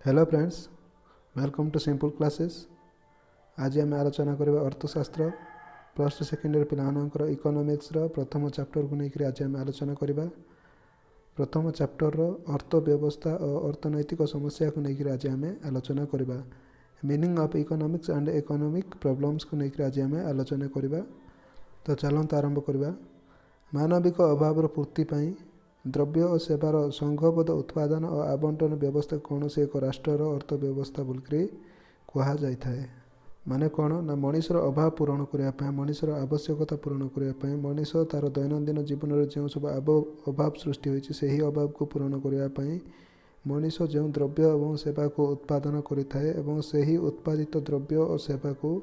Hello friends, welcome to simple classes. आज आम आलोचना करबा अर्थशास्त्र प्लस टू सेकेंड ईयर पिलाମାନଙ୍କର इकोनॉमिक्स प्रथम चैप्टर को लेकर आज आम आलोचना करबा। प्रथम चैप्टर अर्थ व्यवस्था और अर्थनैतिक समस्या को लेकर आज आम आलोचना करबा। Meaning of economics and economic problems को लेकर आज आम आलोचना करबा। तो चलते आरंभ करबा। मानविक अभाव पूर्ति पाई द्रव्य और सेवार संघबद्ध उत्पादन और आवंटन व्यवस्था कौन से एक राष्ट्र अर्थव्यवस्था बोलिकी कहुए। माने कौन ना मनीषर अभाव पूरण करने, मनीषर आवश्यकता पूरण करने, मनीष तार दैनंदिन जीवन में जो सब अभाव सृष्टि होती से ही अभाव को पूरण करने मनीष जो द्रव्य और सेवा को उत्पादन करें से ही उत्पादित द्रव्य और सेवा को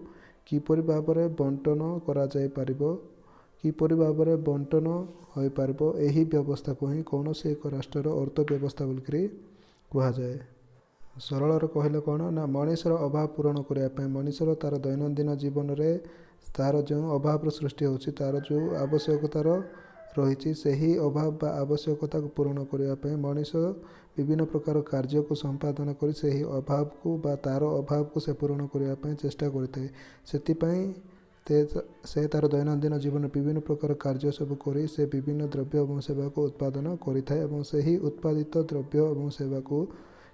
किपरि भाव में बंटन कर किपरि भाव में बंटन हो पार यही व्यवस्था को ही कौन से एक राष्ट्र अर्थव्यवस्था बोलिकी कहुए। सरल कहले कौन ना मनीषर अभाव पूरण करने, मनीषर तार दैनंदिन जीवन में तार जो अभाव सृष्टि होची, तार जो आवश्यकता रही से ही अभाव बा आवश्यकता को पूरण करने मनीष विभिन्न प्रकार कार्य को संपादन कर से ही अभाव को बा तार अभाव को से पूरण करने चेष्टा करते से तार दैनंदिन जीवन विभिन्न प्रकार कार्य सब कर से विभिन्न द्रव्य और सेवा को उत्पादन करें से ही उत्पादित द्रव्य और सेवा को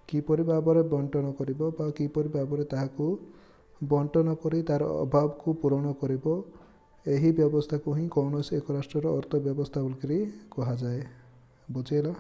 किपरि भाव में बंटन कर किपरि भाव में ताहाको बंटन कर तार अभाव को पूरण कर यही व्यवस्था को ही कौन से एक राष्ट्र अर्थव्यवस्था बोलिकी कहुए। बुझेगा।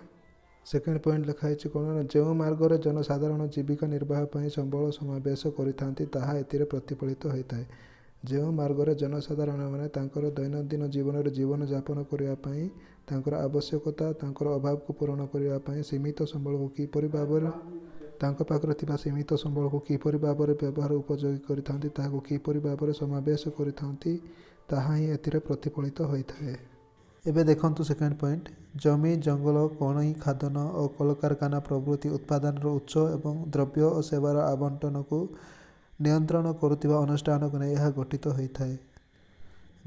सेकेंड पॉइंट लिखाई कौन जो मार्ग में जनसाधारण जीविका निर्वाह पर संबल समावेश कर प्रतिफलित होता है। जो मार्ग में जनसाधारण मैंने दैनंदिन जीवन में जीवन यापन करने आवश्यकता अभाव को पूरण करने सीमित संबल को किपरि भाव में सीमित संबल को किपरि भाव में व्यवहार उपयोगी करता किपरि भाव में समावेश करही प्रतिफलित होता है। एबे देखंतु सेकेंड पॉइंट जमी जंगल कणई खादन और कलकारखाना प्रभृति उत्पादन उच्च एवं द्रव्य और सेवार आवंटन को नियंत्रण करुवा अनुष्ठान को नहीं यह गठित होता है।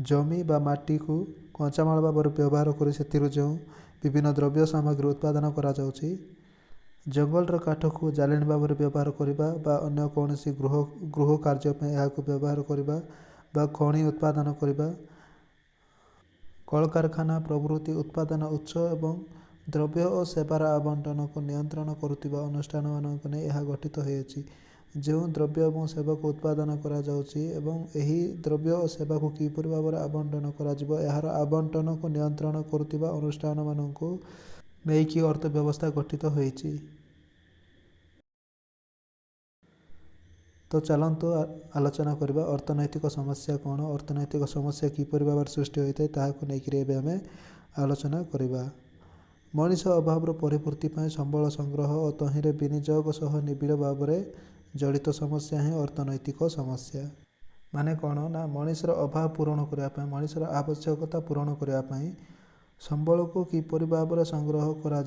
जमी बा माटी को कंचामाल भाव में व्यवहार कर जो विभिन्न द्रव्य सामग्री उत्पादन करा जाउछि, जंगल काठ को जालेनी भाव में व्यवहार करने बा अन्य कौन गृह कार्य यहाँ व्यवहार करने बा खनि उत्पादन करने कलकारखाना प्रभृति उत्पादन उच्च एवं द्रव्य और सेवार आवंटन को नियंत्रण करुवा अनुष्ठान मानक नहीं यह गठित होती। जो द्रव्य और सेवा को उत्पादन करा जाउछि एवं यही द्रव्य और सेवा को किपरि भाव में आवंटन करा यार आवंटन को नियंत्रण करुवा अनुष्ठान मानक नेइकी अर्थव्यवस्था गठित होइछि। तो चलतु आलोचना करबा अर्थनैतिक समस्या कौन, अर्थनैतिक समस्या किपरि भाव सृष्टि होता है ताहाको नेइकि एबे आमे आलोचना करबा। मनीष अभाव परिपूर्ति पाई संबल संग्रह और तहिरे विनियोग सह निबिड़ भाव में जड़ित समस्या ही अर्थनैतिक समस्या। माने कौन ना मनीषर अभाव पूरण करने, मनीषर आवश्यकता पूरण करने संबल को किपरि भाव में संग्रह करा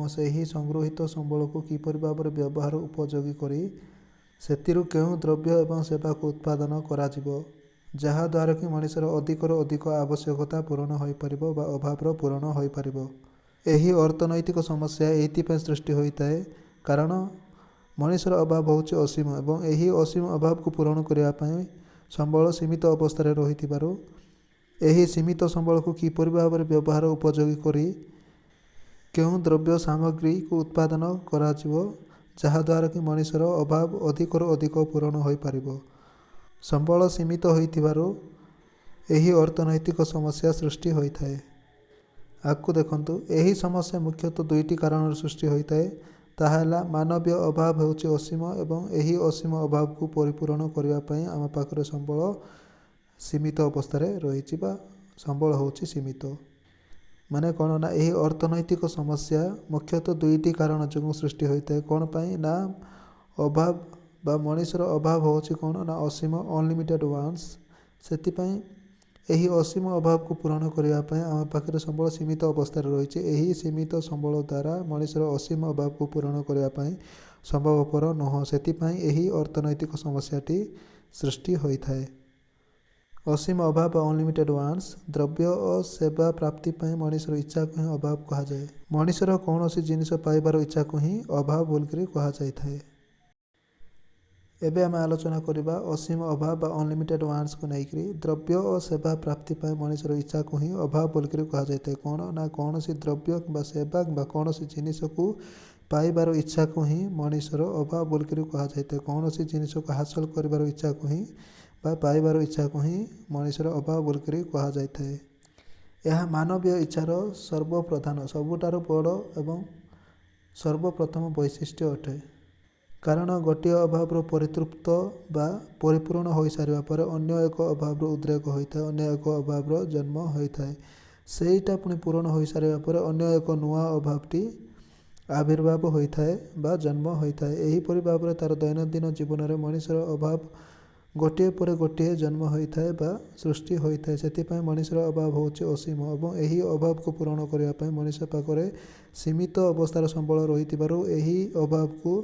से ही संग्रहित संबल को किपरि भाव में व्यवहार उपयोगी करी सेतिरु केउ द्रव्य एवं सेवा को उत्पादन करा जहा द्वारा कि मनीषर अधिकरू अधिक आवश्यकता पूरण हो पारिबो बा अभाव पूरण हो पारिबो। यही अर्थनैतिक समस्या ये सृष्टि होता है कारण मनीषर अभाव होउछि असीम एवं यही असीम अभाव को पूरण करने संबल सीमित अवस्था रही यही सीमित संबल को किपरि भाव में व्यवहार उपयोगी करी केउ द्रव्य सामग्री को उत्पादन करा जहा द्वारा कि मनीषर अभाव अधिकरू अधिक पूरण हो पारिबो। संबल सीमित होइथिबारु यही अर्थनैतिक समस्या सृष्टि होता है। आगु देखंतु यही समस्या मुख्यतः दुईटी कारण सृष्टि होता है ताहा मानवीय अभाव होउछि असीम एवं यही असीम अभाव को परिपूरण करने आम पाखरे संबल सीमित अवस्था रही संबल होउछि सीमित। माने कौन ना यही अर्थनैतिक समस्या मुख्यतः दुईटी कारण जो सृष्टि होता है कौन पाई ना अभाव बा मनीषर अभाव होउछि कौन ना असीम अनलिमिटेड वांस सेतिपाई यही असीम अभाव को पूरण करने आम पाखे संबल सीमित अवस्था रही यही सीमित संबल द्वारा मनीषर असीम अभाव को पूरण करने संभवपर नुह से यही अर्थनैतिक समस्याटी सृष्टि होता है। असीम अभाव अनलिमिटेड वांस द्रव्य और सेवा प्राप्ति मनीषर इच्छा को ही अभाव कहुए। मनीषर कौन सी जिनिस पाइबार इच्छा को ही अभाव बोलिकी कहुए। एबे आम आलोचना करवा असीम अभाव बा अनलिमिटेड वांट्स को लेकर द्रव्य और सेवा प्राप्ति पर मनुष्यर इच्छा को ही अभाव बोलिक कहुए कौन ना कौन सी द्रव्य कि सेवा कि कौन सी जिनिस को पाइबार इच्छा को ही मनुष्यर अभाव बोलिक कहुए कौन सी जिनिस को हासिल कर इच्छा को ही पाइबार इच्छा को ही मनुष्यर अभाव बोलिक कहुए। यह मानवीय इच्छार सर्वप्रधान सबुठार बड़ एवं सर्वप्रथम वैशिष्ट्य अटे कारण गोटे अभाव परितृप्त बा परिपूर्ण हो सारा पर अन्य एक अभाव उद्रेक होता है अन्य एक अभाव जन्म होता है सेटा पुणी पूरण हो सारा पर अन्य एक नुआ अभावटी आविर्भाव होता है बा जन्म होता है। यहीपरि भाव में तार दैनंदिन जीवन में मनुष्यर अभाव गोटे पर गोटे जन्म होता है बा सृष्टि होता है से मनुष्यर अभाव होची असीम और यही अभाव को पूरण करने मनुष्य पाखे सीमित अवस्थार संबल रही अभाव को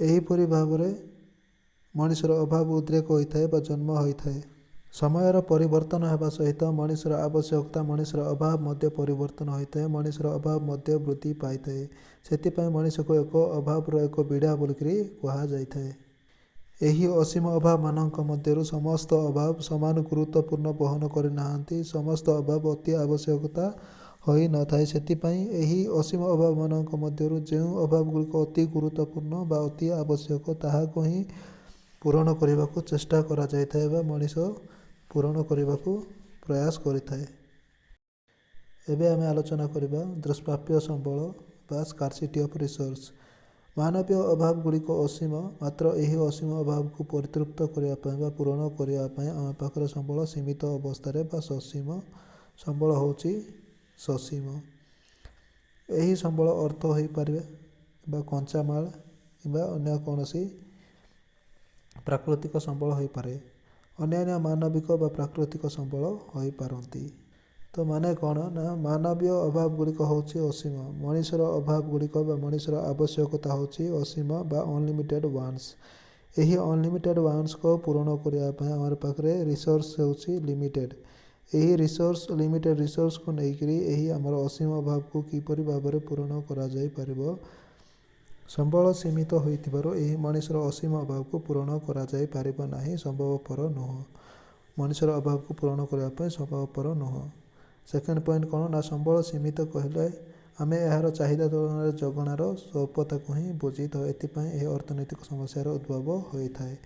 यहीपरि भाव में मनुष्यर अभाव उद्रेक होता है बा जन्म होता है। समयर परिवर्तन होगा सहित मनुष्यर आवश्यकता मनुष्यर अभाव मध्य परिवर्तन होता है मनुष्यर अभाव मध्य वृद्धि पाई थाए से मनुष्य को एक अभाव एक बीड़ा बोलिक कहुए। यही असीम अभाव मानक मध्यरु समस्त अभाव समान गुरुत्वपूर्ण बहन करना समस्त अभाव अति आवश्यकता हो न थाए से असीम अभाव मानक मध्यरु जो अभाव गुड़िक अति गुरुत्वपूर्ण बा अति आवश्यक ताहाको ही पूरण करने को चेष्टा करा जायथाए बा मनुष्य पूरण करने को प्रयास करिथाए। एबे आमे आलोचना करबा दुष्प्राप्य संबल बा स्कार्सिटी ऑफ रिसोर्स मानवीय अभाव गुड़िक असीम मात्र यही असीम अभाव को परितृप्त करने पूरण करने आम पाखर संबल सीमित अवस्था बा ससीम संबल होची ससीम यही संबल अर्थ हो पारे बा कंचामाल कि अन्य कौन सी प्राकृतिक संबल हो पारे अन्य मानविक बा प्राकृतिक संबल हो पारती। तो माने कौन ना मानवीय अभाव गुड़िक होची असीम मनुष्यर अभाव गुड़िक मनुष्यर आवश्यकता होची असीम बा अनलिमिटेड वांट्स यही अनलिमिटेड वांट्स को पूरण करने आम पाखे रिसोर्स होची लिमिटेड यही रिसोर्स लिमिटेड रिसोर्स को लेकर यही आमर असीम अभाव को किपरि भाव में पूरण करा जाय परिबो संबल सीमित होइतिबारो यही मनुष्यर असीम अभाव को पूरण करा जाय परिबो नाही संभवपर नुह मनुष्यर अभाव को पूरण करने संभवपर नुह। सेकेंड पॉइंट कौन ना संबल सीमित कहले आमे यार चाहिदा तुलन जगणार स्वल्पता को ही बुझी तो एथिपाई अर्थनैतिक समस्यार उद्भव होता है।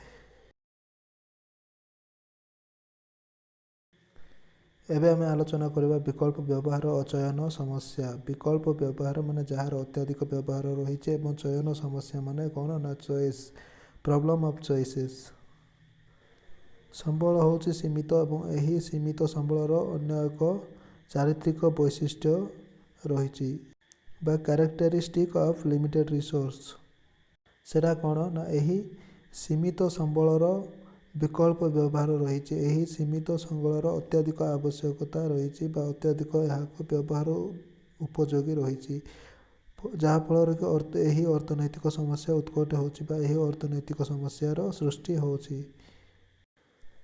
एबे आमे आलोचना करबा विकल्प व्यवहार अचयन समस्या विकल्प व्यवहार माने जार अत्यधिक व्यवहार रही है चयन समस्या माने कौन ना चॉइस प्रॉब्लम ऑफ चॉइसेस संबल होची सीमित और यही सीमित संबलर अन्य एक चारित्रिक वैशिष्ट्य रही बा कैरेक्टरिस्टिक ऑफ लिमिटेड रिसोर्स सेटा कौन ना यही सीमित संबलर विकल्प व्यवहार रही यही सीमित संबलर अत्यधिक आवश्यकता रही अत्यधिक यहाँ व्यवहार उपयोगी रही जहाँफल कि यही अर्थनैतिक समस्या उत्कट होही अर्थनैतिक समस्यार सृष्टि होची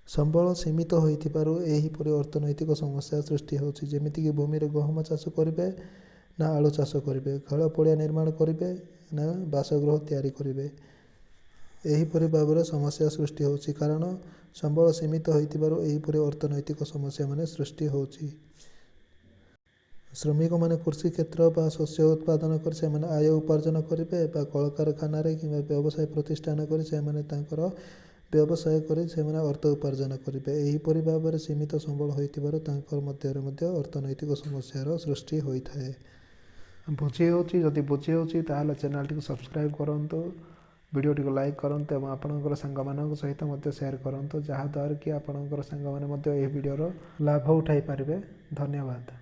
संबल सीमित होहीपरि अर्थनैतिक समस्या सृष्टि होची जेमिति कि भूमि में गहम चाष करेंगे ना आलू चाष करेंगे खेल पड़िया निर्माण करेंगे ना बासगृह तैयारी करेंगे यहीपरि भाव में समस्या सृष्टि होची कारण संबल सीमित होहीपरि अर्थनैतिक समस्या माने सृष्टि होची। श्रमिक मैंने कृषि क्षेत्र बा शस्य उत्पादन कर से माने आय उपार्जन करेंगे बा कल कारखाना कि व्यवसाय प्रतिष्ठान कर से माने तांकर व्यवसाय कर से माने अर्थ उपार्जन करेंगे यहीपरि भाव में सीमित संबल होती अर्थनैतिक समस्यार सृष्टि होता है। बुझी होची जदि बुझी होची ताहले चैनल टी सब्सक्राइब करंतु वीडियो टी लाइक करंतु एवं आपनकर संगमान सहित मध्य शेयर करंतु जहाँद्वारा कि आपनकर संगमाने मध्य एही वीडियोर लाभ उठाई पारिबे। धन्यवाद।